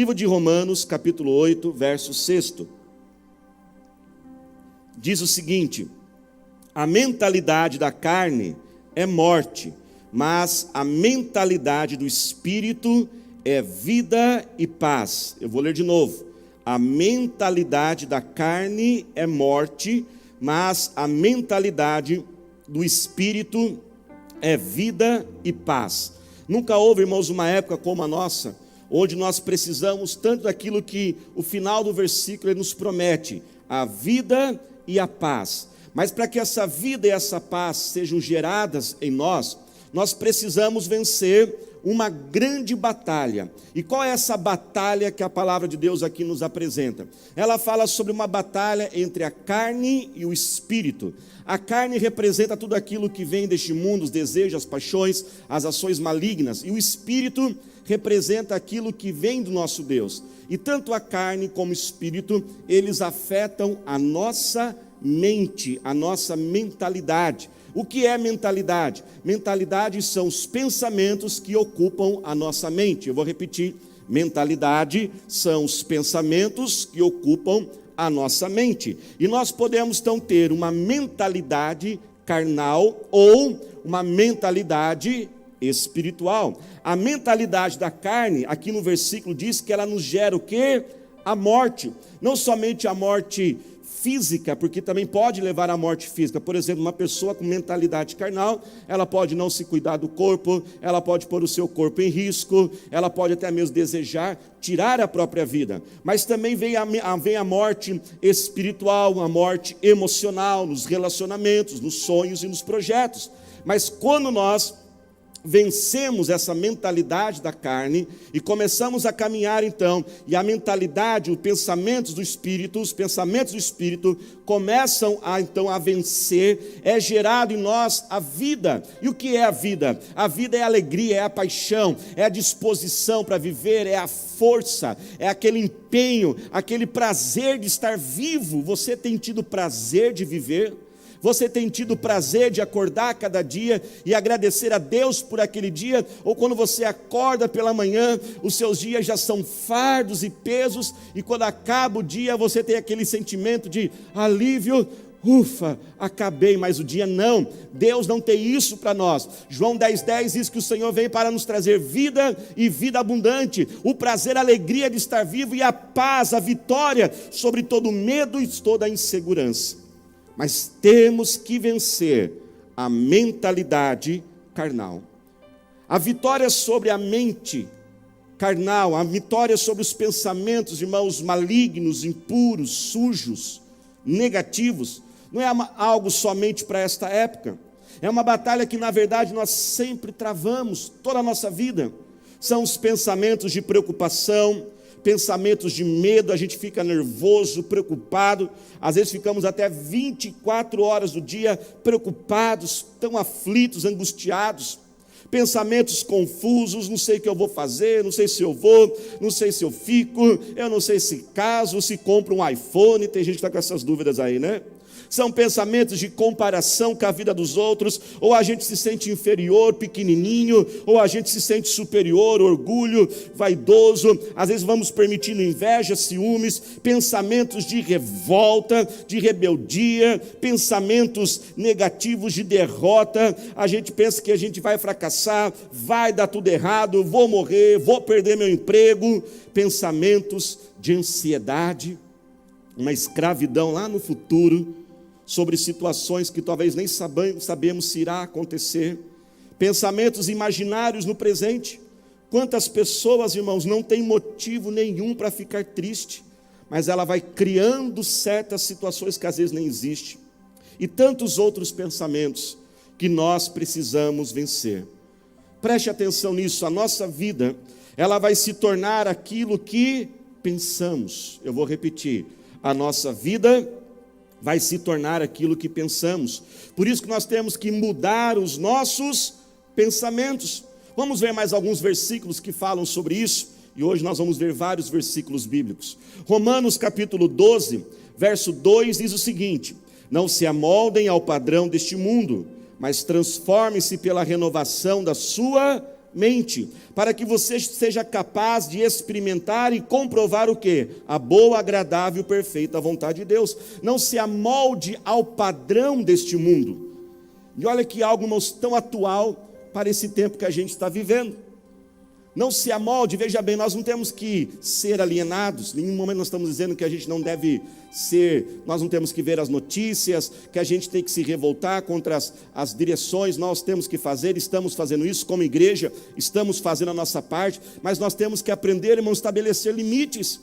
Livro de Romanos, capítulo 8, verso 6. Diz o seguinte: a mentalidade da carne é morte, mas a mentalidade do espírito é vida e paz. Eu vou ler de novo. A mentalidade da carne é morte, mas a mentalidade do espírito é vida e paz. Nunca houve, irmãos, uma época como a nossa, onde nós precisamos tanto daquilo que o final do versículo ele nos promete, a vida e a paz. Mas para que essa vida e essa paz sejam geradas em nós, nós precisamos vencer uma grande batalha. E qual é essa batalha que a palavra de Deus aqui nos apresenta? Ela fala sobre uma batalha entre a carne e o espírito. A carne representa tudo aquilo que vem deste mundo, os desejos, as paixões, as ações malignas. E o espírito representa aquilo que vem do nosso Deus. E tanto a carne como o espírito, eles afetam a nossa mente, a nossa mentalidade. O que é mentalidade? Mentalidade são os pensamentos que ocupam a nossa mente. Eu vou repetir: mentalidade são os pensamentos que ocupam a nossa mente. E nós podemos então ter uma mentalidade carnal ou uma mentalidade espiritual. A mentalidade da carne, aqui no versículo diz que ela nos gera o quê? A morte. Não somente a morte física, porque também pode levar à morte física. Por exemplo, uma pessoa com mentalidade carnal, ela pode não se cuidar do corpo, ela pode pôr o seu corpo em risco, ela pode até mesmo desejar tirar a própria vida. Mas também vem a morte espiritual, a morte emocional, nos relacionamentos, nos sonhos e nos projetos. Mas quando nós vencemos essa mentalidade da carne e começamos a caminhar então, e a mentalidade, os pensamentos do Espírito começam a vencer, é gerado em nós a vida. E o que é a vida? A vida é a alegria, é a paixão, é a disposição para viver, é a força, é aquele empenho, aquele prazer de estar vivo. Você tem tido prazer de viver? Você tem tido prazer de acordar cada dia e agradecer a Deus por aquele dia? Ou quando você acorda pela manhã, os seus dias já são fardos e pesos, e quando acaba o dia você tem aquele sentimento de alívio? Ufa, acabei, mas o dia não. Deus não tem isso para nós. João 10,10 diz que o Senhor vem para nos trazer vida e vida abundante, o prazer, a alegria de estar vivo e a paz, a vitória sobre todo medo e toda a insegurança. Mas temos que vencer a mentalidade carnal. A vitória sobre a mente carnal, a vitória sobre os pensamentos, irmãos, malignos, impuros, sujos, negativos, não é algo somente para esta época. É uma batalha que, na verdade, nós sempre travamos toda a nossa vida. São os pensamentos de preocupação, pensamentos de medo, a gente fica nervoso, preocupado, às vezes ficamos até 24 horas do dia preocupados, tão aflitos, angustiados, pensamentos confusos, não sei o que eu vou fazer, não sei se eu vou, não sei se eu fico, eu não sei se caso, se compro um iPhone, tem gente que está com essas dúvidas aí, né? São pensamentos de comparação com a vida dos outros, ou a gente se sente inferior, pequenininho, ou a gente se sente superior, orgulho, vaidoso, às vezes vamos permitindo inveja, ciúmes, pensamentos de revolta, de rebeldia, pensamentos negativos de derrota, a gente pensa que a gente vai fracassar, vai dar tudo errado, vou morrer, vou perder meu emprego, pensamentos de ansiedade, uma escravidão lá no futuro, sobre situações que talvez nem sabemos se irá acontecer, pensamentos imaginários no presente. Quantas pessoas, irmãos, não têm motivo nenhum para ficar triste, mas ela vai criando certas situações que às vezes nem existem, e tantos outros pensamentos que nós precisamos vencer. Preste atenção nisso, a nossa vida, ela vai se tornar aquilo que pensamos. Eu vou repetir, a nossa vida vai se tornar aquilo que pensamos. Por isso que nós temos que mudar os nossos pensamentos. Vamos ver mais alguns versículos que falam sobre isso, e hoje nós vamos ver vários versículos bíblicos. Romanos capítulo 12, verso 2 diz o seguinte: não se amoldem ao padrão deste mundo, mas transformem-se pela renovação da sua mente, para que você seja capaz de experimentar e comprovar o quê? A boa, agradável e perfeita vontade de Deus. Não se amolde ao padrão deste mundo. E olha que algo, irmãos, tão atual para esse tempo que a gente está vivendo. Não se amolde, veja bem, nós não temos que ser alienados, em nenhum momento nós estamos dizendo que a gente não deve ser, nós não temos que ver as notícias, que a gente tem que se revoltar contra as direções, nós temos que fazer, estamos fazendo isso como igreja, estamos fazendo a nossa parte, mas nós temos que aprender, irmãos, a estabelecer limites.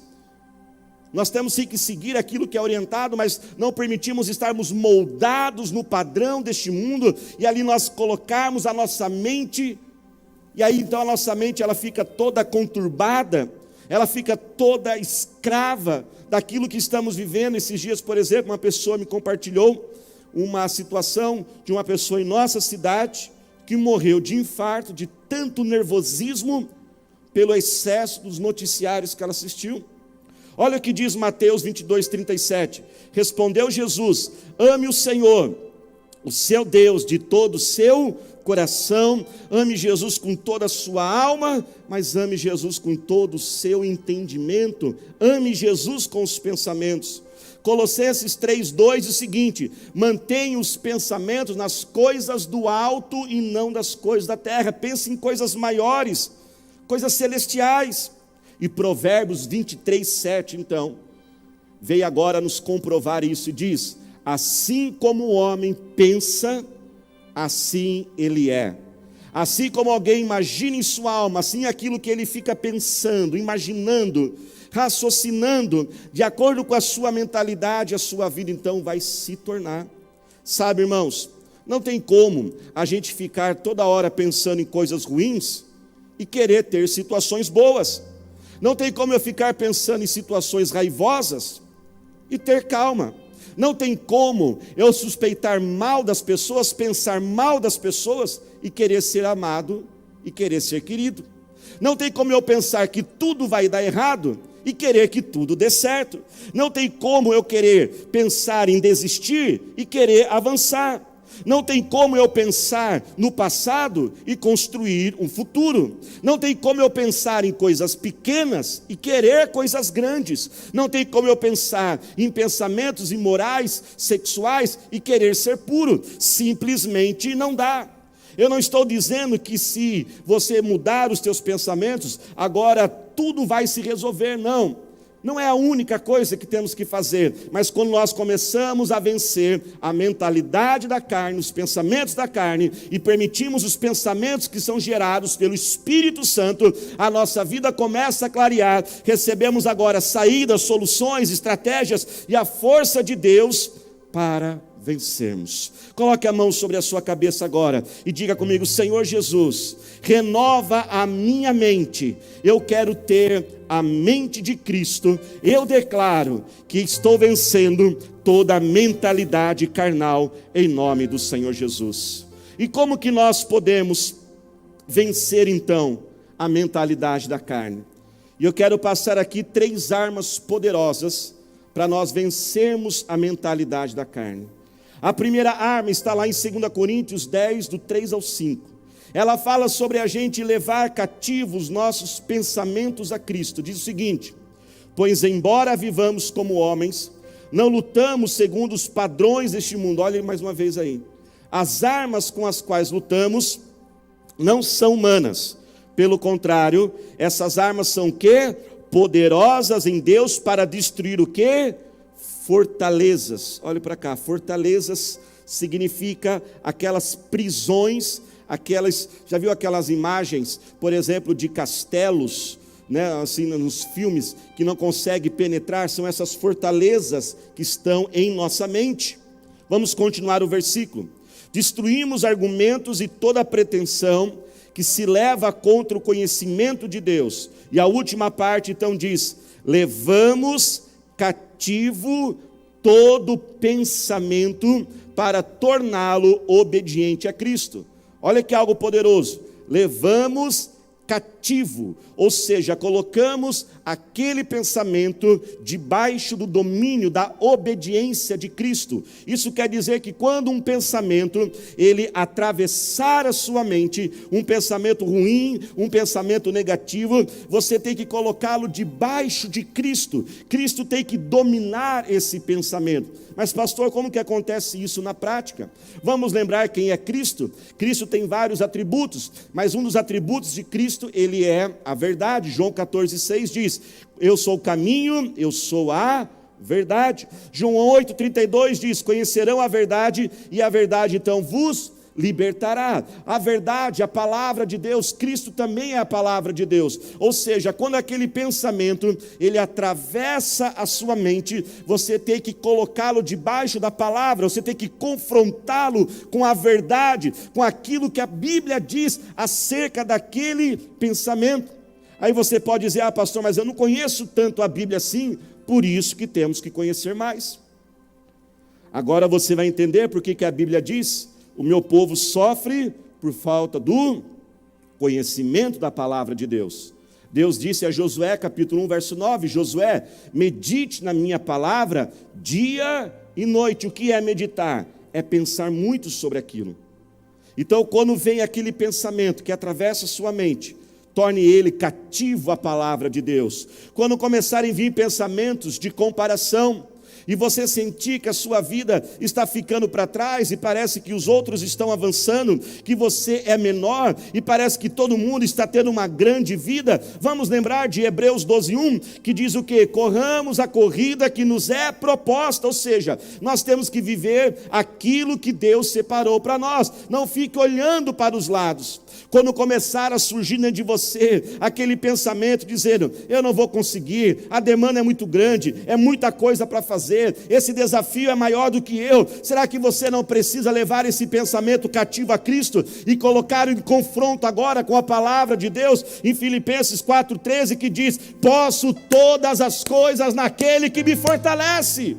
Nós temos sim que seguir aquilo que é orientado, mas não permitimos estarmos moldados no padrão deste mundo, e ali nós colocarmos a nossa mente. E aí então a nossa mente ela fica toda conturbada, ela fica toda escrava daquilo que estamos vivendo. Esses dias, por exemplo, uma pessoa me compartilhou uma situação de uma pessoa em nossa cidade que morreu de infarto, de tanto nervosismo pelo excesso dos noticiários que ela assistiu. Olha o que diz Mateus 22:37. Respondeu Jesus: ame o Senhor, o seu Deus, de todo o seu coração, ame Jesus com toda a sua alma, mas ame Jesus com todo o seu entendimento, ame Jesus com os pensamentos. Colossenses 3:2 diz o seguinte: mantenha os pensamentos nas coisas do alto e não das coisas da terra. Pense em coisas maiores, coisas celestiais. E Provérbios 23:7 então veio agora nos comprovar isso e diz: assim como o homem pensa, assim ele é. Assim como alguém imagina em sua alma, assim aquilo que ele fica pensando, imaginando, raciocinando, de acordo com a sua mentalidade, a sua vida então vai se tornar. Sabe, irmãos, não tem como a gente ficar toda hora pensando em coisas ruins e querer ter situações boas. Não tem como eu ficar pensando em situações raivosas e ter calma. Não tem como eu suspeitar mal das pessoas, pensar mal das pessoas e querer ser amado e querer ser querido. Não tem como eu pensar que tudo vai dar errado e querer que tudo dê certo. Não tem como eu querer pensar em desistir e querer avançar. Não tem como eu pensar no passado e construir um futuro. Não tem como eu pensar em coisas pequenas e querer coisas grandes. Não tem como eu pensar em pensamentos imorais, sexuais e querer ser puro. Simplesmente não dá. Eu não estou dizendo que se você mudar os teus pensamentos, agora tudo vai se resolver, não. Não é a única coisa que temos que fazer, mas quando nós começamos a vencer a mentalidade da carne, os pensamentos da carne, e permitimos os pensamentos que são gerados pelo Espírito Santo, a nossa vida começa a clarear, recebemos agora saídas, soluções, estratégias e a força de Deus para vencermos. Coloque a mão sobre a sua cabeça agora e diga comigo: Senhor Jesus, renova a minha mente, eu quero ter a mente de Cristo. Eu declaro que estou vencendo toda a mentalidade carnal em nome do Senhor Jesus. E como que nós podemos vencer então a mentalidade da carne? E eu quero passar aqui 3 armas poderosas para nós vencermos a mentalidade da carne. A primeira arma está lá em 2 Coríntios 10, do 3 ao 5. Ela fala sobre a gente levar cativos nossos pensamentos a Cristo. Diz o seguinte: pois embora vivamos como homens, não lutamos segundo os padrões deste mundo. Olha mais uma vez aí. As armas com as quais lutamos não são humanas. Pelo contrário, essas armas são o quê? Poderosas em Deus para destruir o quê? Fortalezas. Olhe para cá, fortalezas significa aquelas prisões, aquelas, já viu aquelas imagens, por exemplo, de castelos, né, assim nos filmes, que não consegue penetrar? São essas fortalezas que estão em nossa mente. Vamos continuar o versículo. Destruímos argumentos e toda pretensão que se leva contra o conhecimento de Deus. E a última parte então diz: levamos cativo todo pensamento para torná-lo obediente a Cristo. Olha que algo poderoso. Levamos cativo cativo, ou seja, colocamos aquele pensamento debaixo do domínio da obediência de Cristo. Isso quer dizer que quando um pensamento, ele atravessar a sua mente, um pensamento ruim, um pensamento negativo, você tem que colocá-lo debaixo de Cristo. Cristo tem que dominar esse pensamento. Mas pastor, como que acontece isso na prática? Vamos lembrar quem é Cristo? Cristo tem vários atributos, mas um dos atributos de Cristo, ele é a verdade. João 14,6 diz: eu sou o caminho, eu sou a verdade. João 8,32 diz: conhecerão a verdade, e a verdade então vos libertará. A verdade, a palavra de Deus, Cristo também é a palavra de Deus. Ou seja, quando aquele pensamento, ele atravessa a sua mente, você tem que colocá-lo debaixo da palavra, você tem que confrontá-lo com a verdade, com aquilo que a Bíblia diz acerca daquele pensamento. Aí você pode dizer: ah, pastor, mas eu não conheço tanto a Bíblia assim. Por isso que temos que conhecer mais. Agora você vai entender por que a Bíblia diz: o meu povo sofre por falta do conhecimento da palavra de Deus. Deus disse a Josué, capítulo 1, verso 9: Josué, medite na minha palavra dia e noite. O que é meditar? É pensar muito sobre aquilo. Então, quando vem aquele pensamento que atravessa a sua mente, torne ele cativo à palavra de Deus. Quando começarem a vir pensamentos de comparação, e você sentir que a sua vida está ficando para trás, e parece que os outros estão avançando, que você é menor, e parece que todo mundo está tendo uma grande vida, vamos lembrar de Hebreus 12:1, que diz o quê? Corramos a corrida que nos é proposta, ou seja, nós temos que viver aquilo que Deus separou para nós. Não fique olhando para os lados. Quando começar a surgir dentro de você aquele pensamento dizendo: eu não vou conseguir, a demanda é muito grande, é muita coisa para fazer, esse desafio é maior do que eu, será que você não precisa levar esse pensamento cativo a Cristo e colocar em confronto agora com a palavra de Deus em Filipenses 4,13, que diz: posso todas as coisas naquele que me fortalece.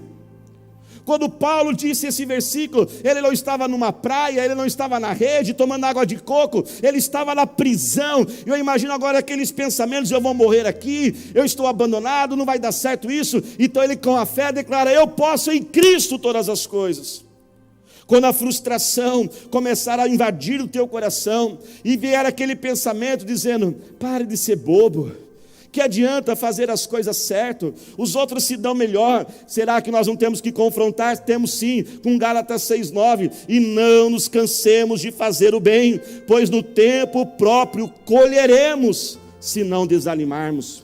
Quando Paulo disse esse versículo, ele não estava numa praia, ele não estava na rede, tomando água de coco, ele estava na prisão. Eu imagino agora aqueles pensamentos: eu vou morrer aqui, eu estou abandonado, não vai dar certo isso. Então ele, com a fé, declara: eu posso em Cristo todas as coisas. Quando a frustração começar a invadir o teu coração, e vier aquele pensamento dizendo: pare de ser bobo, que adianta fazer as coisas certas, os outros se dão melhor. Será que nós não temos que confrontar? Temos sim, com Gálatas 6,9, e não nos cansemos de fazer o bem, pois no tempo próprio colheremos, se não desanimarmos.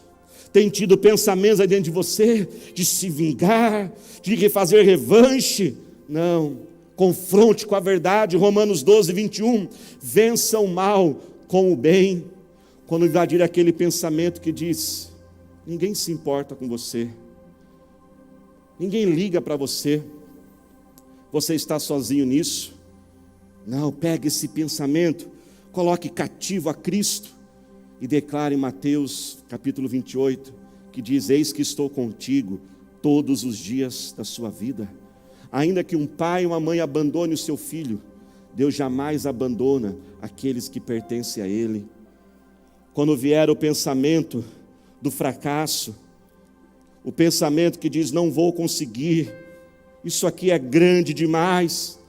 Tem tido pensamentos aí dentro de você, de se vingar, de fazer revanche? Não, confronte com a verdade. Romanos 12:21, vença o mal com o bem. Quando invadir aquele pensamento que diz: ninguém se importa com você, ninguém liga para você, você está sozinho nisso. Não, pegue esse pensamento, coloque cativo a Cristo e declare em Mateus capítulo 28, que diz: eis que estou contigo todos os dias da sua vida. Ainda que um pai ou uma mãe abandone o seu filho, Deus jamais abandona aqueles que pertencem a Ele. Quando vier o pensamento do fracasso, o pensamento que diz: não vou conseguir, isso aqui é grande demais,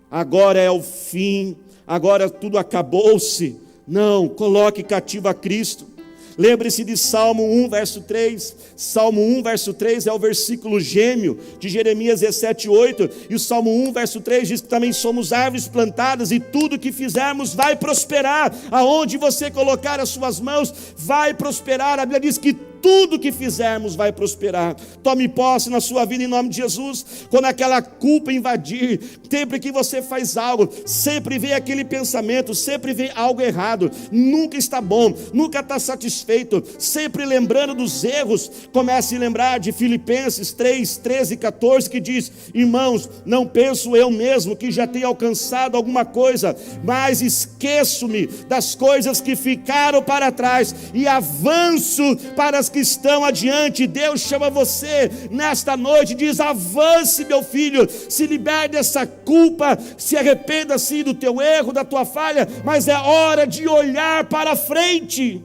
agora é o fim, agora tudo acabou-se. Não, coloque cativo a Cristo. Lembre-se de Salmo 1, verso 3. Salmo 1, verso 3 é o versículo gêmeo de Jeremias 17:8. E o Salmo 1, verso 3 diz que também somos árvores plantadas e tudo que fizermos vai prosperar. Aonde você colocar as suas mãos vai prosperar. A Bíblia diz que tudo que fizermos vai prosperar. Tome posse na sua vida em nome de Jesus. Quando aquela culpa invadir, sempre que você faz algo, sempre vem aquele pensamento, sempre vem algo errado, nunca está bom, nunca está satisfeito, sempre lembrando dos erros. Comece a lembrar de Filipenses 3, 13 e 14, que diz: irmãos, não penso eu mesmo que já tenho alcançado alguma coisa, mas esqueço-me das coisas que ficaram para trás e avanço para as que estão adiante. Deus chama você nesta noite, diz: avance, meu filho, se liberte dessa culpa, se arrependa-se do teu erro, da tua falha, mas é hora de olhar para frente.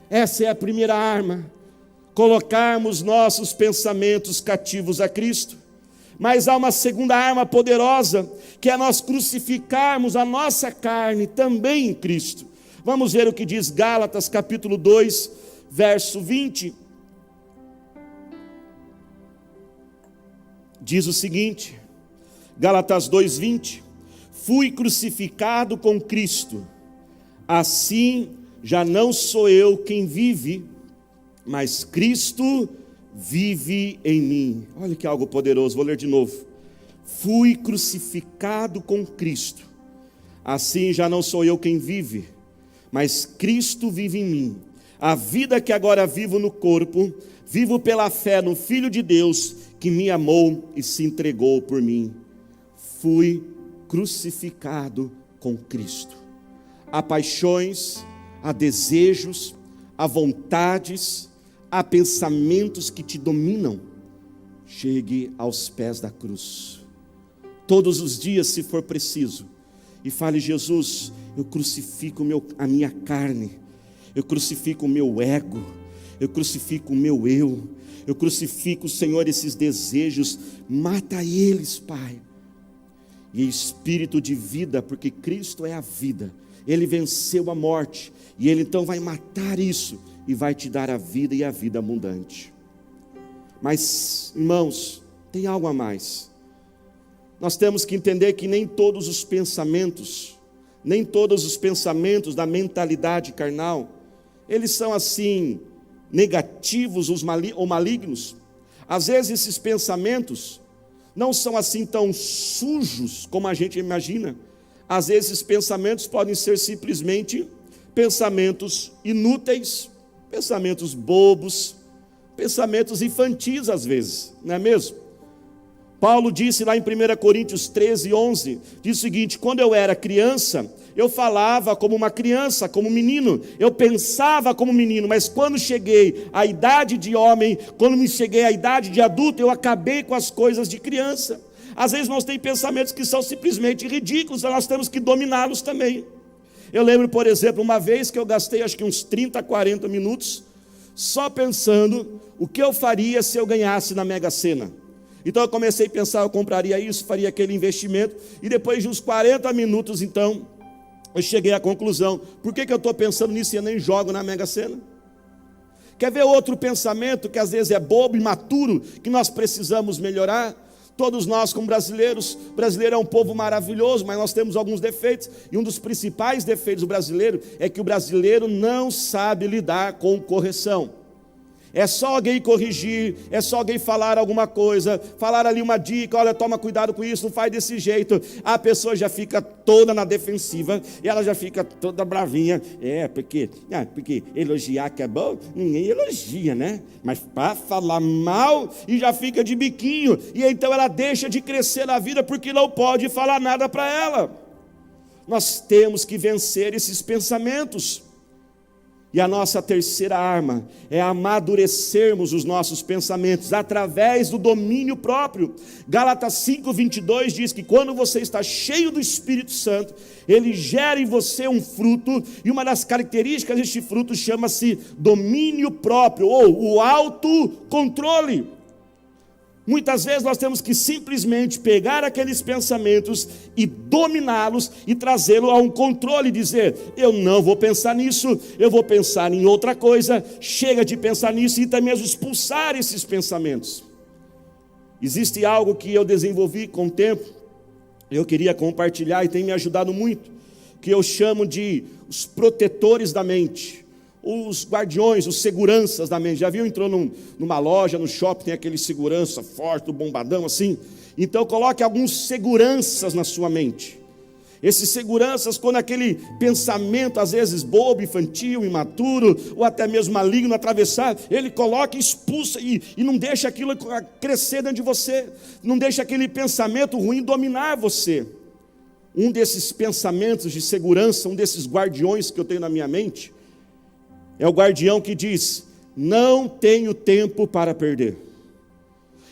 Essa é a primeira arma, colocarmos nossos pensamentos cativos a Cristo. Mas há uma segunda arma poderosa, que é nós crucificarmos a nossa carne também em Cristo. Vamos ver o que diz Gálatas capítulo 2, verso 20. Diz o seguinte, Gálatas 2, 20: fui crucificado com Cristo, assim já não sou eu quem vive, mas Cristo vive em mim. Olha que algo poderoso, vou ler de novo. Fui crucificado com Cristo, assim já não sou eu quem vive, mas Cristo vive em mim. A vida que agora vivo no corpo, vivo pela fé no Filho de Deus, que me amou e se entregou por mim. Fui crucificado com Cristo. Há paixões, há desejos, há vontades, há pensamentos que te dominam. Chegue aos pés da cruz, todos os dias, se for preciso, e fale: Jesus, eu crucifico a minha carne, eu crucifico o meu ego, eu crucifico o meu eu crucifico, Senhor, esses desejos, mata eles, Pai. E espírito de vida, porque Cristo é a vida, Ele venceu a morte, e Ele então vai matar isso, e vai te dar a vida e a vida abundante. Mas, irmãos, tem algo a mais. Nós temos que entender que nem todos os pensamentos da mentalidade carnal, eles são assim, negativos ou malignos. Às vezes esses pensamentos não são assim tão sujos como a gente imagina. Às vezes esses pensamentos podem ser simplesmente pensamentos inúteis, pensamentos bobos, pensamentos infantis às vezes, não é mesmo? Paulo disse lá em 1 Coríntios 13, 11, diz o seguinte: quando eu era criança, eu falava como uma criança, como um menino, eu pensava como um menino, mas quando cheguei à idade de homem, quando me cheguei à idade de adulto, eu acabei com as coisas de criança. Às vezes nós temos pensamentos que são simplesmente ridículos, nós temos que dominá-los também. Eu lembro, por exemplo, uma vez que eu gastei acho que uns 30, 40 minutos, só pensando o que eu faria se eu ganhasse na Mega Sena. Então eu comecei a pensar, eu compraria isso, faria aquele investimento, e depois de uns 40 minutos, então, eu cheguei à conclusão: por que eu estou pensando nisso e eu nem jogo na Mega Sena? Quer ver outro pensamento que às vezes é bobo, imaturo, que nós precisamos melhorar? Todos nós como brasileiros, o brasileiro é um povo maravilhoso, mas nós temos alguns defeitos, e um dos principais defeitos do brasileiro é que o brasileiro não sabe lidar com correção. É só alguém corrigir, é só alguém falar alguma coisa, falar ali uma dica: olha, toma cuidado com isso, não faz desse jeito. A pessoa já fica toda na defensiva, e ela já fica toda bravinha. Porque elogiar que é bom, ninguém elogia, né? Mas para falar mal, e já fica de biquinho, e então ela deixa de crescer na vida, porque não pode falar nada para ela. Nós temos que vencer esses pensamentos. E a nossa terceira arma é amadurecermos os nossos pensamentos através do domínio próprio. Gálatas 5:22 diz que quando você está cheio do Espírito Santo, ele gera em você um fruto, e uma das características deste fruto chama-se domínio próprio, ou o autocontrole. Muitas vezes nós temos que simplesmente pegar aqueles pensamentos e dominá-los e trazê-los a um controle, e dizer: eu não vou pensar nisso, eu vou pensar em outra coisa, chega de pensar nisso, e até mesmo expulsar esses pensamentos. Existe algo que eu desenvolvi com o tempo, eu queria compartilhar e tem me ajudado muito, que eu chamo de os protetores da mente. Os guardiões, os seguranças da mente. Já viu? Entrou numa loja, no shopping, tem aquele segurança forte, bombadão assim. Então coloque alguns seguranças na sua mente. Esses seguranças, quando aquele pensamento às vezes bobo, infantil, imaturo, ou até mesmo maligno atravessar, ele coloca e expulsa, e não deixa aquilo crescer dentro de você, não deixa aquele pensamento ruim dominar você. Um desses pensamentos de segurança, um desses guardiões que eu tenho na minha mente, é o guardião que diz: não tenho tempo para perder.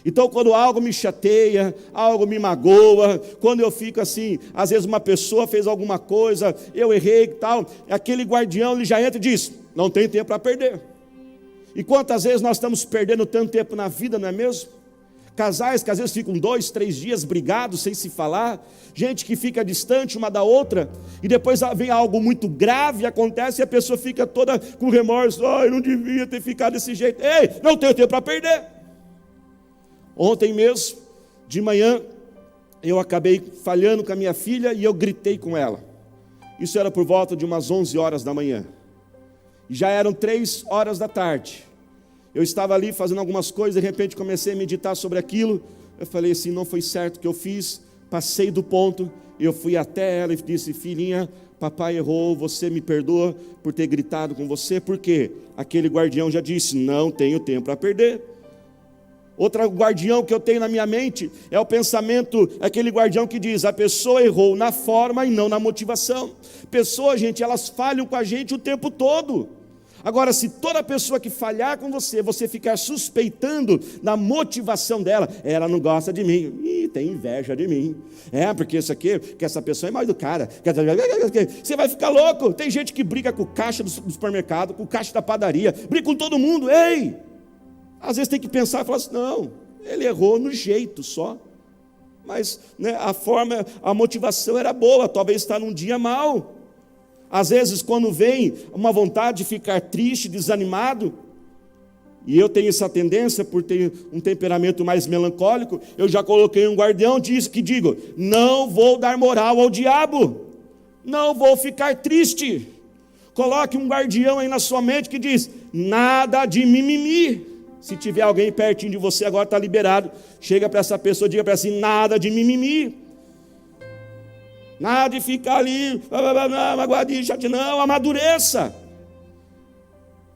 Então, quando algo me chateia, algo me magoa, quando eu fico assim, às vezes uma pessoa fez alguma coisa, eu errei e tal, aquele guardião ele já entra e diz: não tem tempo para perder. E quantas vezes nós estamos perdendo tanto tempo na vida, não é mesmo? Casais que às vezes ficam 2, 3 dias brigados, sem se falar, gente que fica distante uma da outra, e depois vem algo muito grave, acontece, e a pessoa fica toda com remorso: eu não devia ter ficado desse jeito. Ei, não tenho tempo para perder. Ontem mesmo, de manhã, eu acabei falhando com a minha filha e eu gritei com ela. Isso era por volta de umas 11 horas da manhã. E já eram 3 horas da tarde. Eu estava ali fazendo algumas coisas, de repente comecei a meditar sobre aquilo. Eu falei assim: não foi certo o que eu fiz, passei do ponto. Eu fui até ela e disse: filhinha, papai errou, você me perdoa por ter gritado com você. Por quê? Aquele guardião já disse: não tenho tempo para perder. Outro guardião que eu tenho na minha mente é o pensamento, aquele guardião que diz: a pessoa errou na forma e não na motivação. Pessoas, gente, elas falham com a gente o tempo todo. Agora, se toda pessoa que falhar com você, você ficar suspeitando da motivação dela: ela não gosta de mim, tem inveja de mim, porque isso aqui, que essa pessoa é mal educada, você vai ficar louco. Tem gente que briga com o caixa do supermercado, com o caixa da padaria, briga com todo mundo. Ei! Às vezes tem que pensar e falar assim: não, ele errou no jeito só. Mas a forma, a motivação era boa, talvez está num dia mau. Às vezes quando vem uma vontade de ficar triste, desanimado, e eu tenho essa tendência por ter um temperamento mais melancólico, eu já coloquei um guardião que digo: não vou dar moral ao diabo, não vou ficar triste. Coloque um guardião aí na sua mente que diz: nada de mimimi. Se tiver alguém pertinho de você agora, está liberado. Chega para essa pessoa, diga para ela assim: nada de mimimi. Nada de ficar ali, magoadinho, chateado, não, amadureça.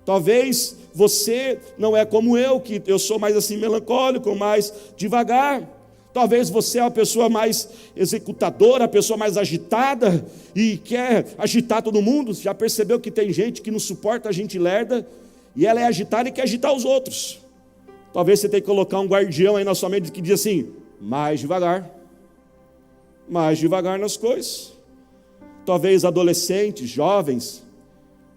Talvez você não é como eu, que eu sou mais assim melancólico, mais devagar. Talvez você é uma pessoa mais executadora, a pessoa mais agitada e quer agitar todo mundo. Já percebeu que tem gente que não suporta a gente lerda? E ela é agitada e quer agitar os outros. Talvez você tenha que colocar um guardião aí na sua mente que diz assim: mais devagar nas coisas. Talvez adolescentes, jovens,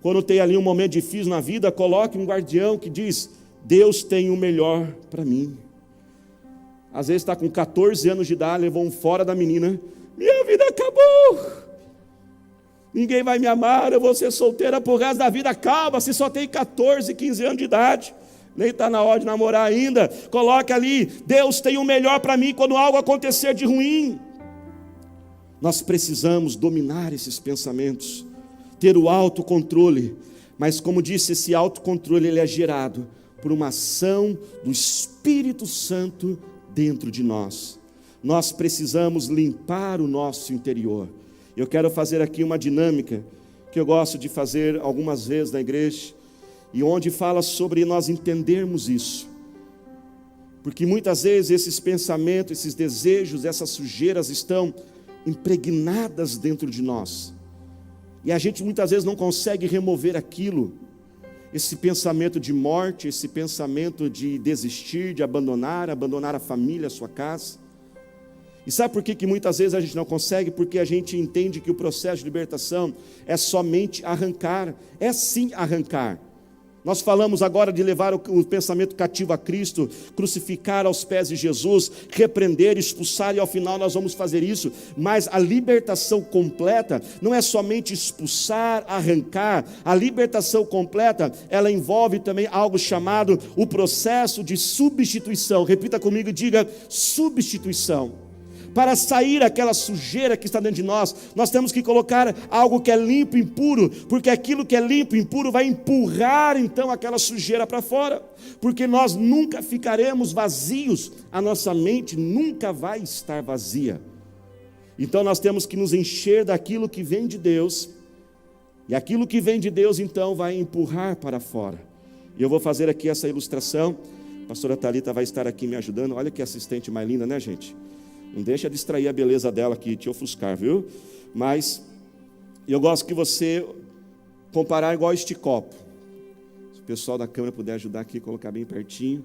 quando tem ali um momento difícil na vida, coloque um guardião que diz: Deus tem o melhor para mim. Às vezes está com 14 anos de idade, levou um fora da menina: minha vida acabou, ninguém vai me amar, eu vou ser solteira por resto da vida. Calma, se só tem 14, 15 anos de idade, nem está na hora de namorar ainda. Coloque ali: Deus tem o melhor para mim quando algo acontecer de ruim. Nós precisamos dominar esses pensamentos, ter o autocontrole. Mas como disse, esse autocontrole ele é gerado por uma ação do Espírito Santo dentro de nós. Nós precisamos limpar o nosso interior. Eu quero fazer aqui uma dinâmica que eu gosto de fazer algumas vezes na igreja, e onde fala sobre nós entendermos isso. Porque muitas vezes esses pensamentos, esses desejos, essas sujeiras estão impregnadas dentro de nós. E a gente muitas vezes não consegue remover aquilo. Esse pensamento de morte, esse pensamento de desistir, de abandonar a família, a sua casa. E sabe por que muitas vezes a gente não consegue? Porque a gente entende que o processo de libertação é somente arrancar. É sim arrancar. Nós falamos agora de levar o pensamento cativo a Cristo, crucificar aos pés de Jesus, repreender, expulsar, e ao final nós vamos fazer isso. Mas a libertação completa não é somente expulsar, arrancar. A libertação completa, ela envolve também algo chamado o processo de substituição. Repita comigo e diga: substituição. Para sair aquela sujeira que está dentro de nós, nós temos que colocar algo que é limpo e impuro, porque aquilo que é limpo e impuro vai empurrar então aquela sujeira para fora, porque nós nunca ficaremos vazios, a nossa mente nunca vai estar vazia. Então nós temos que nos encher daquilo que vem de Deus, e aquilo que vem de Deus então vai empurrar para fora. E eu vou fazer aqui essa ilustração, a pastora Thalita vai estar aqui me ajudando. Olha que assistente mais linda, né, gente? Não deixa distrair a beleza dela aqui, te ofuscar, viu? Mas eu gosto que você comparar igual este copo. Se o pessoal da câmera puder ajudar aqui, colocar bem pertinho.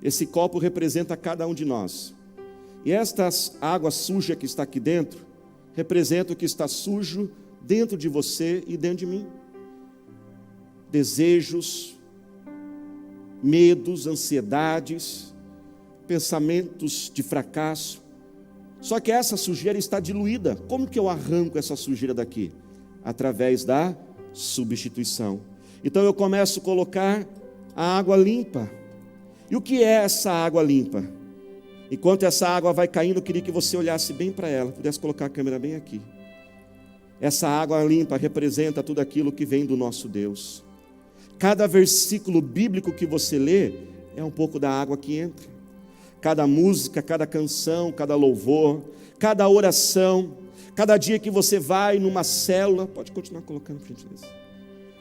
Esse copo representa cada um de nós. E esta água suja que está aqui dentro, representa o que está sujo dentro de você e dentro de mim. Desejos, medos, ansiedades, pensamentos de fracasso. Só que essa sujeira está diluída. Como que eu arranco essa sujeira daqui? Através da substituição. Então eu começo a colocar a água limpa. E o que é essa água limpa? Enquanto essa água vai caindo, eu queria que você olhasse bem para ela, pudesse colocar a câmera bem aqui. Essa água limpa representa tudo aquilo que vem do nosso Deus. Cada versículo bíblico que você lê é um pouco da água que entra. Cada música, cada canção, cada louvor, cada oração, cada dia que você vai numa célula, pode continuar colocando, por gentileza.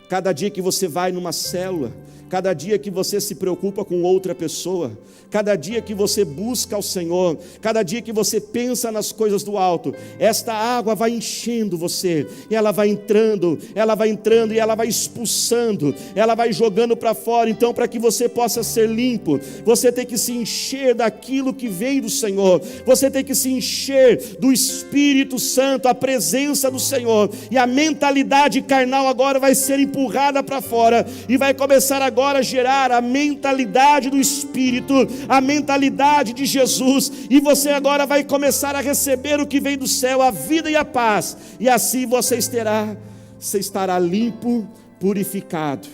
Cada dia que você vai numa célula, cada dia que você se preocupa com outra pessoa, cada dia que você busca ao Senhor, cada dia que você pensa nas coisas do alto, esta água vai enchendo você, e ela vai entrando, e ela vai expulsando, ela vai jogando para fora. Então, para que você possa ser limpo, você tem que se encher daquilo que vem do Senhor, você tem que se encher do Espírito Santo, a presença do Senhor, e a mentalidade carnal agora vai ser empurrada para fora, e vai começar agora a gerar a mentalidade do Espírito, a mentalidade de Jesus, e você agora vai começar a receber o que vem do céu, a vida e a paz, e assim você estará limpo, purificado.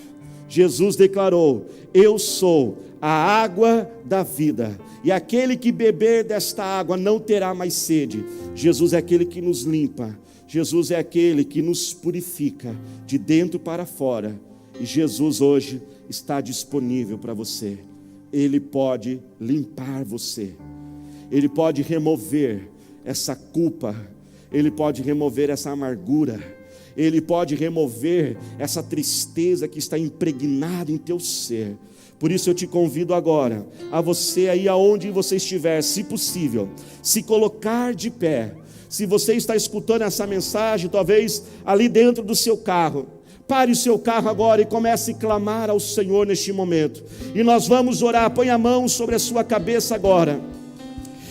Jesus declarou: eu sou a água da vida, e aquele que beber desta água não terá mais sede. Jesus é aquele que nos limpa, Jesus é aquele que nos purifica de dentro para fora, e Jesus hoje está disponível para você. Ele pode limpar você, Ele pode remover essa culpa, Ele pode remover essa amargura, Ele pode remover essa tristeza que está impregnada em teu ser. Por isso eu te convido agora, a você aí aonde você estiver, se possível, se colocar de pé. Se você está escutando essa mensagem, talvez ali dentro do seu carro, pare o seu carro agora e comece a clamar ao Senhor neste momento. E nós vamos orar. Põe a mão sobre a sua cabeça agora.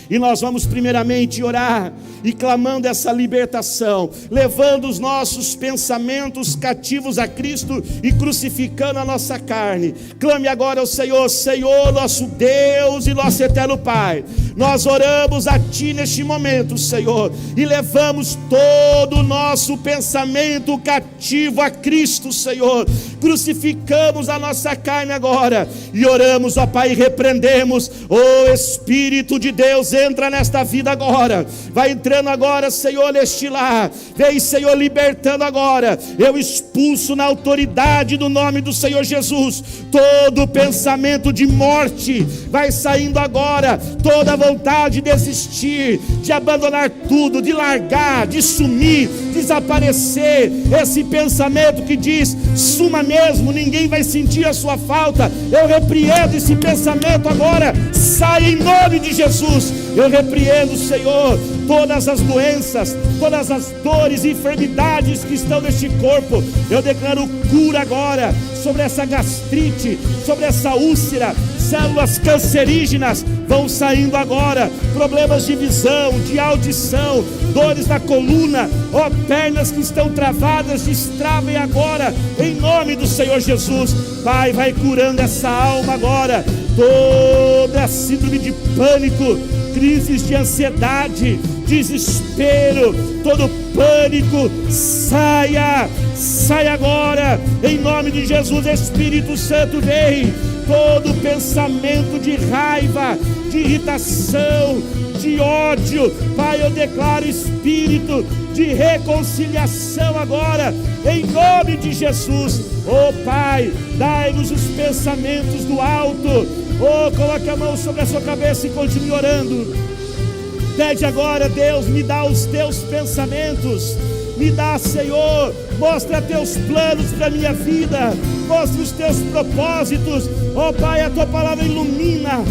E nós vamos primeiramente orar e clamando essa libertação, levando os nossos pensamentos cativos a Cristo e crucificando a nossa carne. Clame agora ao Senhor: Senhor, nosso Deus e nosso eterno Pai, nós oramos a Ti neste momento, Senhor, e levamos todo o nosso pensamento cativo a Cristo, Senhor. Crucificamos a nossa carne agora e oramos, ó Pai, e repreendemos. Ó Espírito de Deus, entra nesta vida agora, vai entrando agora, Senhor, neste lar, vem, Senhor, libertando agora. Eu expulso na autoridade do nome do Senhor Jesus todo pensamento de morte, vai saindo agora toda vontade de desistir, de abandonar tudo, de largar, de sumir, desaparecer, esse pensamento que diz: suma mesmo, ninguém vai sentir a sua falta. Eu repreendo esse pensamento agora, sai em nome de Jesus. Eu repreendo, Senhor, todas as doenças, todas as dores e enfermidades que estão neste corpo. Eu declaro cura agora sobre essa gastrite, sobre essa úlcera. Células cancerígenas vão saindo agora, problemas de visão, de audição, dores na coluna, ó, pernas que estão travadas, destravem agora, em nome do Senhor Jesus. Pai, vai curando essa alma agora, toda a síndrome de pânico, crises de ansiedade, desespero, todo pânico, saia agora, em nome de Jesus. Espírito Santo, vem. Todo pensamento de raiva, de irritação, de ódio, Pai, eu declaro espírito de reconciliação agora, em nome de Jesus. Oh Pai, dai-nos os pensamentos do alto. Oh, coloque a mão sobre a sua cabeça e continue orando. Pede agora: Deus, me dá os teus pensamentos, Me dá, Senhor, mostra teus planos para a minha vida, mostra os teus propósitos. Ó Pai, a tua palavra ilumina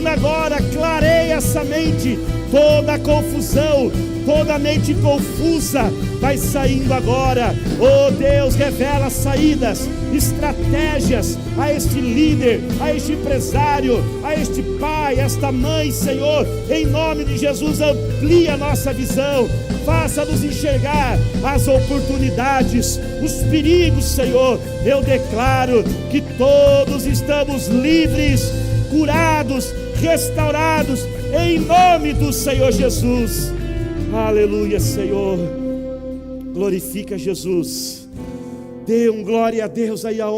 agora, clareia essa mente, toda a confusão, toda a mente confusa vai saindo agora. Oh Deus, revela saídas, estratégias a este líder, a este empresário, a este pai, esta mãe, Senhor, em nome de Jesus. Amplia a nossa visão, faça-nos enxergar as oportunidades, os perigos, Senhor. Eu declaro que todos estamos livres, curados, restaurados, em nome do Senhor Jesus. Aleluia, Senhor. Glorifica Jesus. Dê glória a Deus aí aonde